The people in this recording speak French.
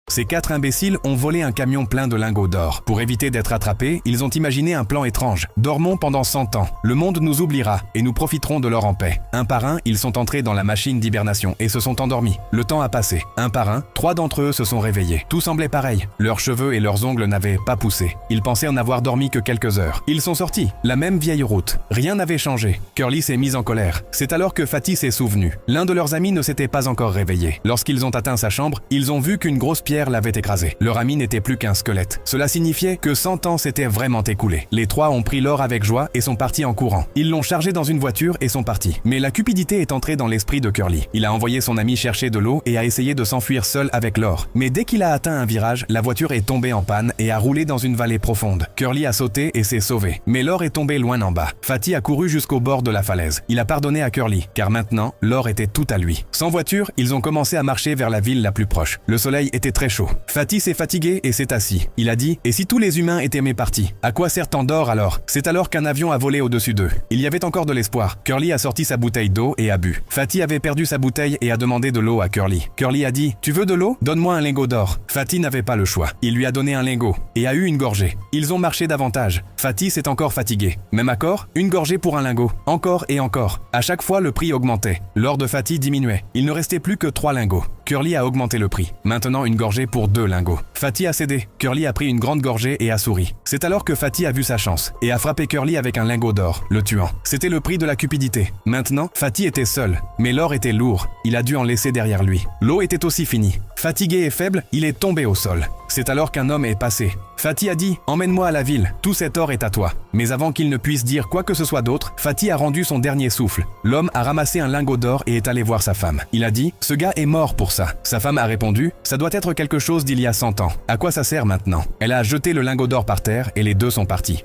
Ces 4 imbéciles ont volé un camion plein de lingots d'or. Pour éviter d'être attrapés, ils ont imaginé un plan étrange. Dormons pendant 100 ans. Le monde nous oubliera et nous profiterons de l'or en paix. Un par un, ils sont entrés dans la machine d'hibernation et se sont endormis. Le temps a passé. Un par un, 3 d'entre eux se sont réveillés. Tout semblait pareil. Leurs cheveux et leurs ongles n'avaient pas poussé. Ils pensaient en avoir dormi que quelques heures. Ils sont sortis. La même vieille route. Rien n'avait changé. Curly s'est mise en colère. C'est alors que Fatty s'est souvenu. L'un de leurs amis ne s'était pas encore réveillé. Lorsqu'ils ont atteint sa chambre, ils ont vu qu'une grosse pierre l'avait écrasé. Leur ami n'était plus qu'un squelette. Cela signifiait que 100 ans s'étaient vraiment écoulés. Les 3 ont pris l'or avec joie et sont partis en courant. Ils l'ont chargé dans une voiture et sont partis. Mais la cupidité est entrée dans l'esprit de Curly. Il a envoyé son ami chercher de l'eau et a essayé de s'enfuir seul avec l'or. Mais dès qu'il a atteint un virage, la voiture est tombée en panne et a roulé dans une vallée profonde. Curly a sauté et s'est sauvé. Mais l'or est tombé loin en bas. Fatty a couru jusqu'au bord de la falaise. Il a pardonné à Curly, car maintenant, l'or était tout à lui. Sans voiture, ils ont commencé à marcher vers la ville la plus proche. Le soleil était très chaud. Fatty s'est fatigué et s'est assis. Il a dit « Et si tous les humains étaient mes partis? À quoi sert tant d'or alors ?» C'est alors qu'un avion a volé au-dessus d'eux. Il y avait encore de l'espoir. Curly a sorti sa bouteille d'eau et a bu. Fatty avait perdu sa bouteille et a demandé de l'eau à Curly. Curly a dit « Tu veux de l'eau? Donne-moi un lingot d'or. » Fatty n'avait pas le choix. Il lui a donné un lingot et a eu une gorgée. Ils ont marché davantage. Fatty s'est encore fatigué. Même accord, une gorgée pour un lingot. Encore et encore. À chaque fois, le prix augmentait. L'or de Fatty diminuait. Il ne restait plus que 3 lingots. Curly a augmenté le prix. Maintenant, une gorgée pour 2 lingots. Fatty a cédé. Curly a pris une grande gorgée et a souri. C'est alors que Fatty a vu sa chance et a frappé Curly avec un lingot d'or, le tuant. C'était le prix de la cupidité. Maintenant, Fatty était seul, mais l'or était lourd. Il a dû en laisser derrière lui. L'eau était aussi finie. Fatigué et faible, il est tombé au sol. C'est alors qu'un homme est passé. Fatty a dit « Emmène-moi à la ville, tout cet or est à toi ». Mais avant qu'il ne puisse dire quoi que ce soit d'autre, Fatty a rendu son dernier souffle. L'homme a ramassé un lingot d'or et est allé voir sa femme. Il a dit « Ce gars est mort pour ça ». Sa femme a répondu « Ça doit être quelque chose d'il y a 100 ans. À quoi ça sert maintenant ?» Elle a jeté le lingot d'or par terre et les deux sont partis.